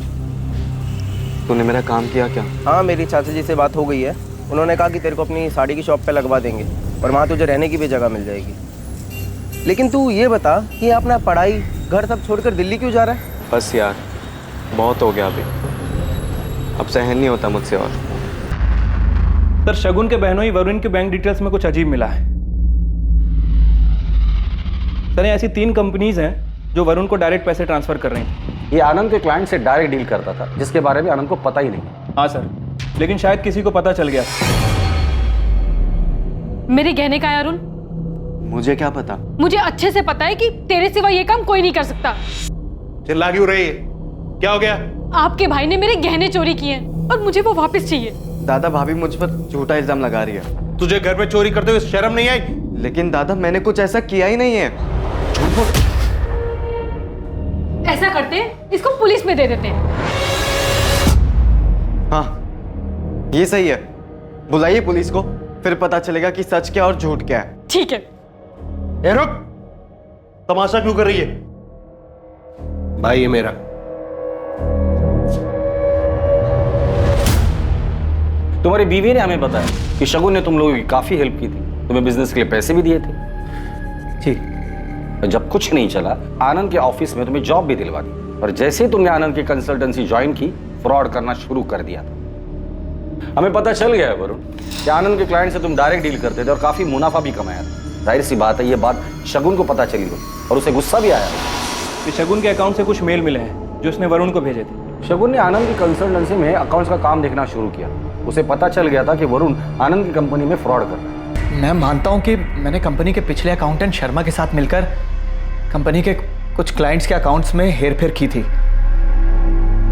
तूने मेरा काम किया क्या? हाँ, मेरी चाचा जी से बात हो गई है। उन्होंने कहा कि तेरे को अपनी साड़ी की शॉप पे लगवा देंगे और वहाँ तुझे रहने की भी जगह मिल जाएगी। लेकिन तू ये बता कि अपना पढ़ाई घर सब छोड़कर दिल्ली क्यों जा रहा है? बस यार, बहुत हो गया अभी, अब सहन नहीं होता मुझसे। और सर, शगुन के बहनोई वरुण के बैंक डिटेल्स में कुछ अजीब मिला है। सर, ऐसी 3 कंपनीज हैं जो वरुण को डायरेक्ट पैसे ट्रांसफर कर रही थी। ये आनंद के क्लाइंट से डायरेक्ट डील करता था, जिसके बारे में आनंद को पता ही नहीं। हाँ सर, लेकिन शायद किसी को पता चल गया। मेरे गहने का है अरुण? मुझे क्या पता? मुझे अच्छे से पता है कि तेरे सिवा ये काम कोई नहीं कर सकता। चिल्ला क्यों रही है? क्या हो गया? आपके भाई ने मेरे गहने चोरी किए और मुझे वो वापस चाहिए। दादा, भाभी मुझ पर झूठा इल्जाम लगा रही है। तुझे घर में चोरी करते हुए शर्म नहीं आई? लेकिन दादा, मैंने कुछ ऐसा किया ही नहीं है। ऐसा करते हैं, इसको पुलिस में दे देते हैं। हाँ, ये सही है। बुलाइए पुलिस को, फिर पता चलेगा कि सच क्या और झूठ क्या है। ठीक है। ए रुक, तमाशा क्यों कर रही है? भाई ये मेरा। तुम्हारी बीवी ने हमें बताया कि शगुन ने तुम लोगों की काफी हेल्प की थी, तुम्हें बिजनेस के लिए पैसे भी दिए थे। ठीक। जब कुछ नहीं चला, आनंद के ऑफिस में तुम्हें जॉब भी दिलवा दी और जैसे ही तुमने आनंद की कंसल्टेंसी ज्वाइन की, फ्रॉड करना शुरू कर दिया था। हमें पता चल गया है वरुण कि आनंद के क्लाइंट से तुम डायरेक्ट डील करते थे और काफी मुनाफा भी कमाया था। जाहिर सी बात है, ये बात शगुन को पता चली हो और उसे गुस्सा भी आया। कि शगुन के अकाउंट से कुछ मेल मिले हैं जो उसने वरुण को भेजे थे। शगुन ने आनंद की कंसल्टेंसी में अकाउंट्स का काम देखना शुरू किया। उसे पता चल गया था कि वरुण आनंद की कंपनी में फ्रॉड कर रहा है। मैं मानता हूं कि मैंने कंपनी के पिछले अकाउंटेंट शर्मा के साथ मिलकर कंपनी के कुछ क्लाइंट्स के अकाउंट्स में हेरफेर की थी।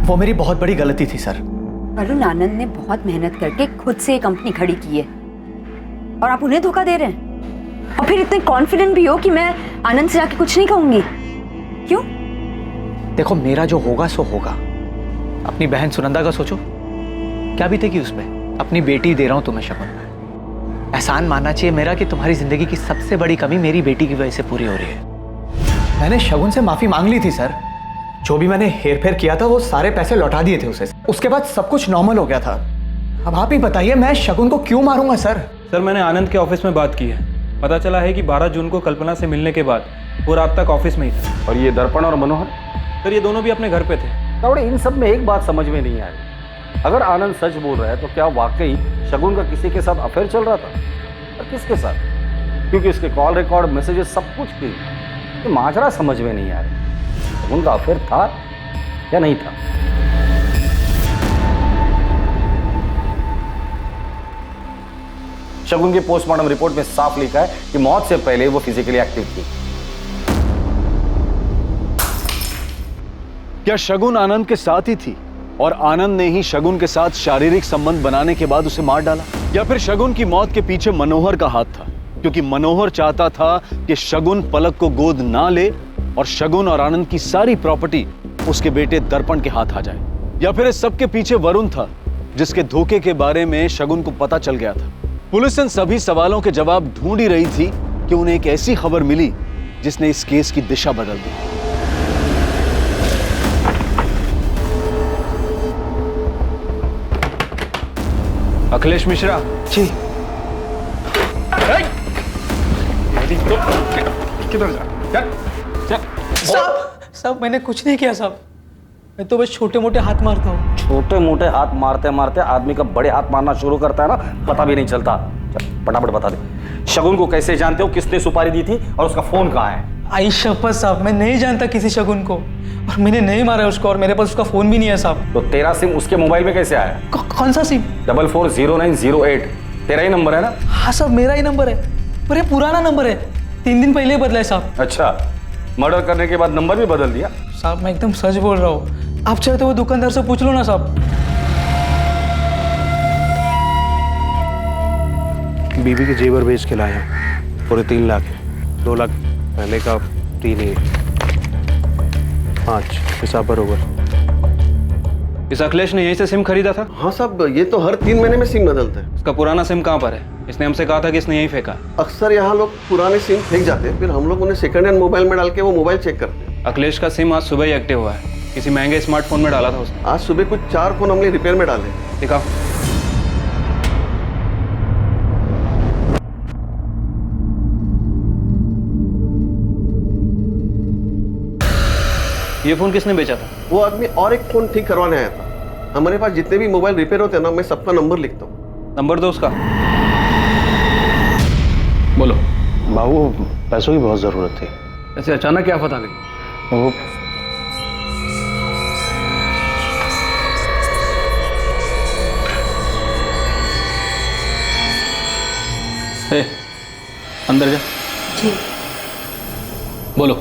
वो मेरी बहुत बड़ी गलती थी सर। वरुण आनंद ने बहुत मेहनत करके खुद से कंपनी खड़ी की है और आप उन्हें धोखा दे रहे हैं और फिर इतने कॉन्फिडेंट भी हो कि मैं आनंद से जाके कुछ नहीं कहूंगी। क्यों? देखो, मेरा जो होगा सो होगा। अपनी बहन सुनंदा का सोचो, क्या बीतेगी उस पर। अपनी बेटी दे रहा हूं तुम्हें शगुन। एहसान मानना चाहिए मेरा कि तुम्हारी जिंदगी की सबसे बड़ी कमी मेरी बेटी की वजह से पूरी हो रही है। मैंने शगुन से माफी मांग ली थी सर। जो भी मैंने हेरफेर किया था वो सारे पैसे लौटा दिए थे उसे। उसके बाद सब कुछ नॉर्मल हो गया था। अब आप ही बताइए, मैं शगुन को क्यों मारूंगा सर? सर, मैंने आनंद के ऑफिस में बात की है। पता चला है कि 12 जून को कल्पना से मिलने के बाद वो रात तक ऑफिस में ही था। और ये दर्पण और मनोहर? सर, ये दोनों भी अपने घर पे थे। तावड़े, इन सब में एक बात समझ में नहीं आई। अगर आनंद सच बोल रहा है तो क्या वाकई शगुन का किसी के साथ अफेयर चल रहा था? और किसके साथ? क्योंकि उसके कॉल रिकॉर्ड, मैसेजेस सब कुछ थी। तो माजरा समझ में नहीं आ रही। शगुन का अफेयर था या नहीं था? शगुन की पोस्टमार्टम रिपोर्ट में साफ लिखा है कि मौत से पहले वो फिजिकली एक्टिव थी। क्या शगुन आनंद के साथ ही थी और आनंद ने ही शगुन के साथ शारीरिक संबंध बनाने के बाद उसे मार डाला? या फिर शगुन की मौत के पीछे मनोहर का हाथ था, क्योंकि मनोहर चाहता था कि शगुन पलक को गोद ना ले और शगुन और आनंद की सारी प्रॉपर्टी उसके बेटे दर्पण के हाथ आ जाए? या फिर इस सब के पीछे वरुण था, जिसके धोखे के बारे में शगुन को पता चल गया था? पुलिस इन सभी सवालों के जवाब ढूंढ ही रही थी कि उन्हें एक ऐसी खबर मिली जिसने इस केस की दिशा बदल दी। अखिलेश मिश्रा जी। किधर जा? साहब मैंने कुछ नहीं किया साहब, मैं तो बस छोटे मोटे हाथ मारता हूँ। छोटे मोटे हाथ मारते मारते आदमी का बड़े हाथ मारना शुरू करता है ना, पता भी नहीं चलता। फटाफट बता दे, शगुन को कैसे जानते हो, किसने सुपारी दी थी और उसका फोन कहाँ है? आई शपथ साहब, मैं नहीं जानता किसी शगुन को, और मैंने नहीं मारा उसको, और मेरे पास उसका फोन भी नहीं है साहब। तो तेरा सिम उसके मोबाइल में कैसे आया? कौन सा सिम? 440908 तेरा ही नंबर है ना? हाँ साहब मेरा ही नंबर है, पर ये पुराना नंबर है, 3 दिन पहले बदला है साहब। अच्छा, मर्डर करने के बाद नंबर भी बदल दिया? साहब मैं एकदम सच बोल रहा हूँ, आप चाहे तो वो दुकानदार से पूछ लो ना साहब। बीबी के जेवर बेच के लाया, पूरे 3 लाख है। 2 लाख पहले का, 3 ही 5 हिसाब बरोबर। इस अखिलेश ने यहीं से सिम खरीदा था? हाँ साहब, ये तो हर 3 महीने में सिम बदलते हैं। उसका पुराना सिम कहाँ पर है? इसने हमसे कहा था कि इसने यहीं फेंका। अक्सर यहाँ लोग पुराने सिम फेंक जाते हैं, फिर हम लोग उन्हें सेकंड हैंड मोबाइल में डाल के वो मोबाइल चेक करते हैं। अखिलेश का सिम आज सुबह ही एक्टिव हुआ है, किसी महंगे स्मार्टफोन में डाला था उसने। आज सुबह कुछ 4 फोन हमने रिपेयर में डाले। दिखाओ। ये फोन किसने बेचा था? वो आदमी और एक फोन ठीक करवाने आया था। हमारे पास जितने भी मोबाइल रिपेयर होते हैं ना, मैं सबका नंबर लिखता हूँ। नंबर दो उसका। बोलो। बाबू पैसों की बहुत जरूरत थी। ऐसे अचानक क्या पता गई? वो अंदर जा। जी। बोलो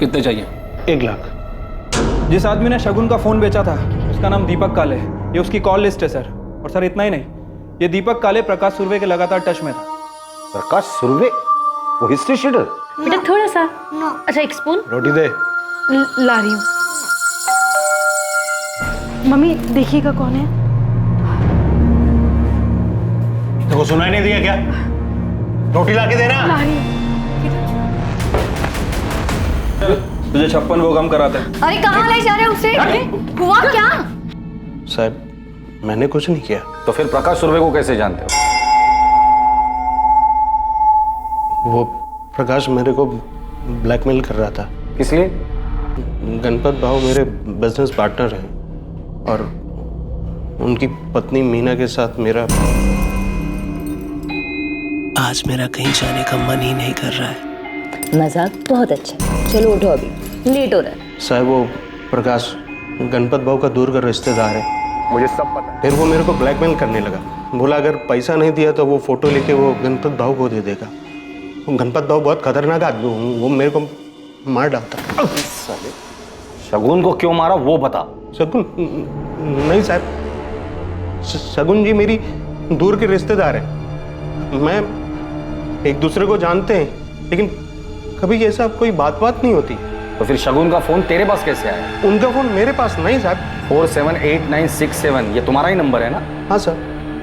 कितने चाहिए? 1 लाख। जिस आदमी ने शगुन का फोन बेचा था उसका नाम दीपक काले है, ये उसकी कॉल लिस्ट है सर। और सर इतना ही नहीं, ये दीपक काले प्रकाश सुर्वे के लगातार टच में था। प्रकाश सुर्वे? वो हिस्ट्री शीटर? बेटा थोड़ा सा। अच्छा एक स्पून रोटी दे। ला रही हूँ। मम्मी देखिएगा कौन है। देखो सुनाई नहीं दिया क्या? रोटी लाके देना। ला रही हूँ। तुझे 56 वो कम कराते हैं। अरे कहाँ ले जा रहे हो उसे? हुआ क्या? साहब मैंने कुछ नहीं किया। तो फिर प्रकाश सुर्वे को कैसे जानते हो? वो प्रकाश मेरे को ब्लैकमेल कर रहा था। किस लिए? गणपत भाव मेरे बिजनेस पार्टनर हैं और उनकी पत्नी मीना के साथ मेरा आज मेरा कहीं जाने का मन ही नहीं कर रहा है। मजाक बहुत अच्छा, चलो उठो अभी, लेट हो रहा है। साहब वो प्रकाश गणपत भाव का दूर का रिश्तेदार है, मुझे सब पता है। फिर वो मेरे को ब्लैकमेल करने लगा, बोला अगर पैसा नहीं दिया तो वो फोटो लेके वो गणपत भाव को दे देगा। गणपत भाव बहुत खतरनाक आदमी, वो मेरे को मार डालता। साले शगुन को क्यों मारा वो बता। शगुन नहीं साहब, शगुन जी मेरी दूर के रिश्तेदार है। मैं एक दूसरे को जानते हैं लेकिन कभी ऐसा कोई बात नहीं होती। तो फिर शगुन का फोन तेरे पास कैसे आया? उनका फोन मेरे पास नहीं साहब। 478967 ये तुम्हारा ही नंबर है ना? हाँ सर।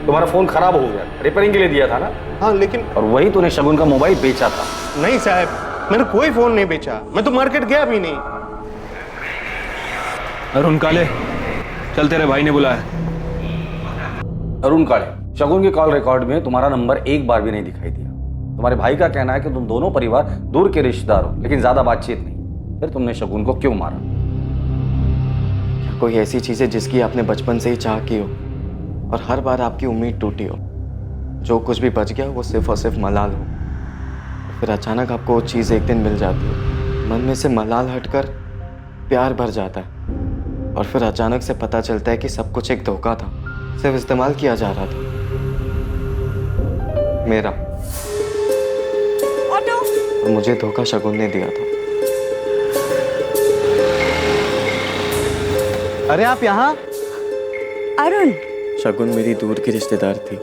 तुम्हारा फोन खराब हो गया, रिपेयरिंग के लिए दिया था ना? हाँ लेकिन और वही तूने शगुन का मोबाइल बेचा था? नहीं साहब, मैंने कोई फोन नहीं बेचा, मैं तो मार्केट गया भी नहीं। अरुण काले चल, तेरे भाई ने बुलाया। अरुण काले, शगुन के कॉल रिकॉर्ड में तुम्हारा नंबर एक बार भी नहीं दिखाई दिया। तुम्हारे भाई का कहना है कि तुम दोनों परिवार दूर के रिश्तेदार हो, लेकिन ज्यादा बातचीत नहीं। फिर तुमने शगुन को क्यों मारा? कोई ऐसी चीज है जिसकी आपने बचपन से ही चाह की हो और हर बार आपकी उम्मीद टूटी हो, जो कुछ भी बच गया वो सिर्फ और सिर्फ मलाल हो, फिर अचानक आपको वो चीज़ एक दिन मिल जाती है, मन में से मलाल हटकर प्यार भर जाता है और फिर अचानक से पता चलता है कि सब कुछ एक धोखा था, सिर्फ इस्तेमाल किया जा रहा था। मेरा। ऑटो। और मुझे धोखा शगुन ने दिया था। अरे आप यहाँ? अरुण। शगुन मेरी दूर की रिश्तेदार थी।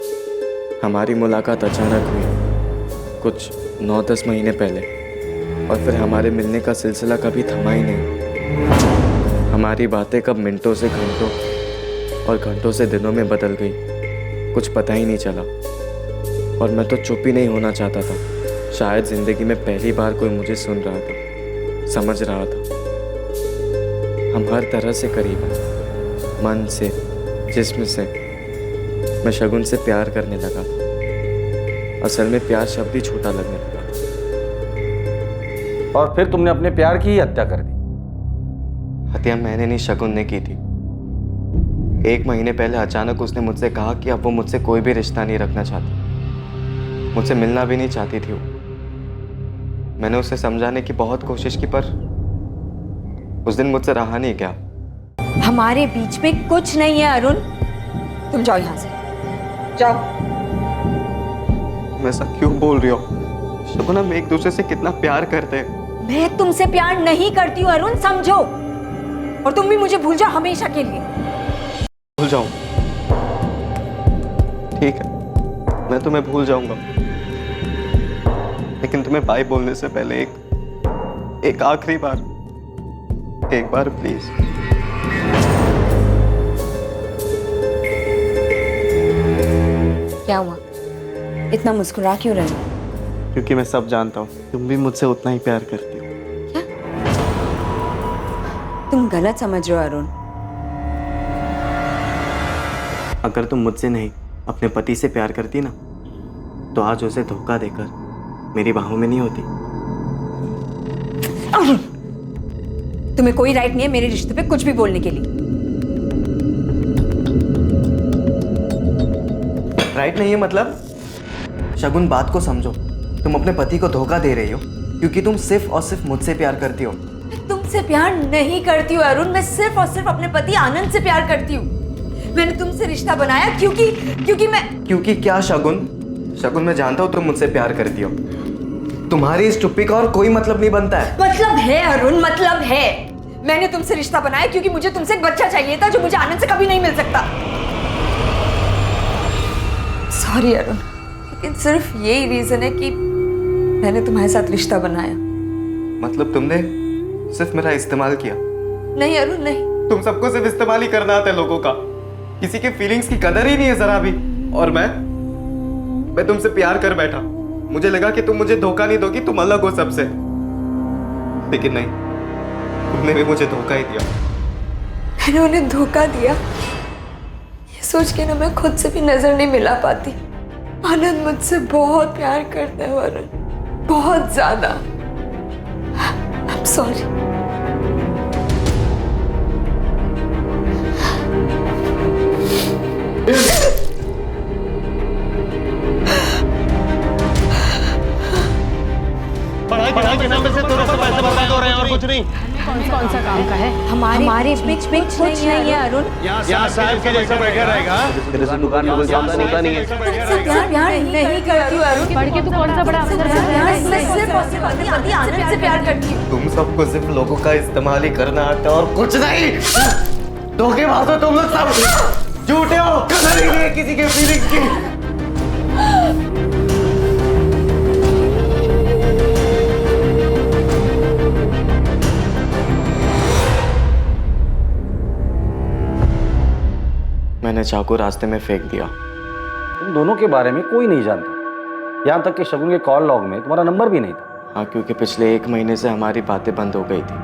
हमारी मुलाकात अचानक हुई, कुछ 9-10 महीने पहले, और फिर हमारे मिलने का सिलसिला कभी थमा ही नहीं। हमारी बातें कब मिनटों से घंटों और घंटों से दिनों में बदल गई, कुछ पता ही नहीं चला। और मैं तो चुप ही नहीं होना चाहता था। शायद जिंदगी में पहली बार कोई मुझे सुन रहा था, समझ रहा था। हम हर तरह से करीब हैं, मन से, जिस्म से। मैं शगुन से प्यार करने लगा। असल में प्यार शब्द ही छोटा लगने लगा। और फिर तुमने अपने प्यार की ही हत्या कर दी। हत्या मैंने नहीं, शगुन ने की थी। 1 महीने पहले अचानक उसने मुझसे कहा कि अब वो मुझसे कोई भी रिश्ता नहीं रखना चाहती, मुझसे मिलना भी नहीं चाहती थी वो। मैंने उसे समझाने की बहुत कोशिश की, पर उस दिन मुझसे रहा नहीं गया। हमारे बीच में कुछ नहीं है अरुण, तुम जाओ यहाँ से, जाओ। तुम ऐसा क्यों बोल रही हो शगुन? हम एक दूसरे से कितना प्यार करते हैं। मैं तुमसे प्यार नहीं करती हूँ अरुण, समझो। और तुम भी मुझे भूल जाओ हमेशा के लिए। भूल जाऊं? ठीक है, मैं तुम्हें भूल जाऊंगा, लेकिन तुम्हें बाय बोलने से पहले एक आखिरी बार, एक बार प्लीज। क्या हुआ? इतना मुस्कुरा क्यों रहे हो? क्योंकि मैं सब जानता हूँ, तुम भी मुझसे उतना ही प्यार करती हो। क्या? तुम गलत समझ रहे हो अरुण। अगर तुम मुझसे नहीं अपने पति से प्यार करती ना, तो आज उसे धोखा देकर मेरी बाहों में नहीं होती। अरुण, तुम्हें कोई राइट नहीं है मेरे रिश्ते पे कुछ भी बोलने के लिए। राइट नहीं है मतलब? शगुन, बात को समझो। तुम अपने पति को धोखा दे रही हो क्योंकि तुम सिर्फ और सिर्फ मुझसे प्यार करती हो। तुमसे प्यार नहीं करती हूँ अरुण, मैं सिर्फ और सिर्फ अपने पति आनंद से प्यार करती हूँ। मैंने तुमसे रिश्ता बनाया क्योंकि क्या शगुन? शगुन, मैं जानता हूँ तुम मुझसे प्यार करती हो। तुम्हारी इस चुप्पी का और कोई मतलब नहीं बनता है। मतलब है अरुण, मतलब है। मैंने तुमसे रिश्ता बनाया क्योंकि मुझे तुमसे एक बच्चा चाहिए था जो मुझे आनंद से कभी नहीं मिल सकता। सॉरी अरुण, लेकिन सिर्फ यही रीजन है कि मैंने तुम्हारे साथ रिश्ता बनाया। मतलब तुमने सिर्फ मेरा इस्तेमाल किया? नहीं अरुण, नहीं। तुम सबको सिर्फ इस्तेमाल ही करना आता है लोगों का। किसी के फीलिंग्स की कदर ही नहीं है जरा भी। और मैं तुमसे प्यार कर बैठा। मुझे लगा कि तुम मुझे धोखा नहीं दोगी, तुम अलग हो सबसे। लेकिन नहीं, तुमने भी मुझे धोखा ही दिया। मैंने उन्हें धोखा दिया ये सोच के ना मैं खुद से भी नजर नहीं मिला पाती। आनंद मुझसे बहुत प्यार करता है वरुण, बहुत ज्यादा। I'm sorry। पढ़ाई के नाम पे से थोड़ा सा पैसे बर्बाद हो रहे हैं और कुछ नहीं। कौन सा काम का है? हमारे बीच में कुछ नहीं है अरुण। यहाँ साहब के जैसा बैठा रहेगा। तेरे से दुकान में कोई काम होता नहीं है। प्यार नहीं करती हूँ अरुण। पढ़ के तू कौन सा बड़ा अफसर है? मैं सिर्फ और सिर्फ अपने पति आनंद से प्यार करती हूँ। तुम सबको सिर्फ लोगों का इस्तेमाल ही करना आता है और कुछ नहीं। धोखेबाज हो तुम लोग सब, झूठे हो, कदर ही नहीं है किसी के फीलिंग्स की। मैंने चाकू रास्ते में फेंक दिया। तुम दोनों के बारे में कोई नहीं जानता, यहाँ तक कि शगुन के कॉल लॉग में तुम्हारा नंबर भी नहीं था। हाँ, क्योंकि पिछले 1 महीने से हमारी बातें बंद हो गई थी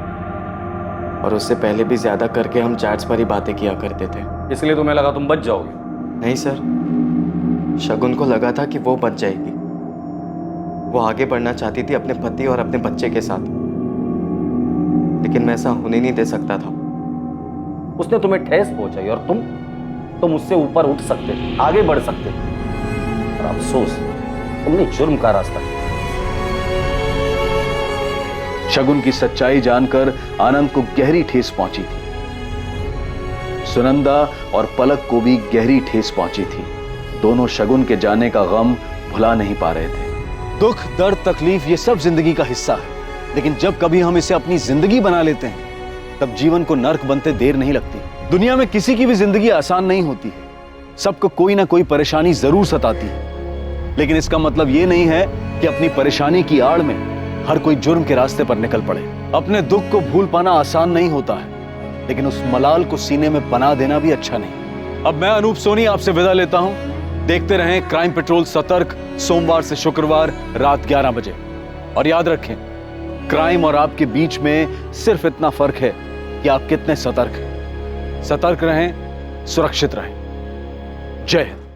और उससे पहले भी ज्यादा करके हम चैट्स पर ही बातें किया करते थे। इसलिए तुम्हें लगा तुम बच जाओगे? नहीं सर, शगुन को लगा था कि वो बच जाएगी। वो आगे बढ़ना चाहती थी अपने पति और अपने बच्चे के साथ, लेकिन मैं ऐसा होने नहीं दे सकता था। उसने तुम्हें ठेस पहुंचाई और तुम उससे ऊपर उठ सकते थे, आगे बढ़ सकते थे, और अफसोस तुमने जुर्म का रास्ता लिया। शगुन की सच्चाई जानकर आनंद को गहरी ठेस पहुंची थी। सुनंदा और पलक को भी गहरी ठेस पहुंची थी। दोनों शगुन के जाने का गम भुला नहीं पा रहे थे। दुख, दर्द, तकलीफ ये सब जिंदगी का हिस्सा है, लेकिन जब कभी हम इसे अपनी जिंदगी बना लेते हैं तब जीवन को नर्क बनते देर नहीं लगती। दुनिया में किसी की भी जिंदगी आसान नहीं होती है, सबको कोई ना कोई परेशानी जरूर सताती है, लेकिन इसका मतलब ये नहीं है कि अपनी परेशानी की आड़ में हर कोई जुर्म के रास्ते पर निकल पड़े। अपने दुख को भूल पाना आसान नहीं होता है, लेकिन उस मलाल को सीने में बना देना भी अच्छा नहीं। अब मैं अनूप सोनी आपसे विदा लेता हूं। देखते रहें क्राइम पेट्रोल सतर्क, सोमवार से शुक्रवार रात 11 बजे। और याद रखें, क्राइम और आपके बीच में सिर्फ इतना फर्क है कि आप कितने सतर्क हैं। सतर्क रहें, सुरक्षित रहें। जय हिंद।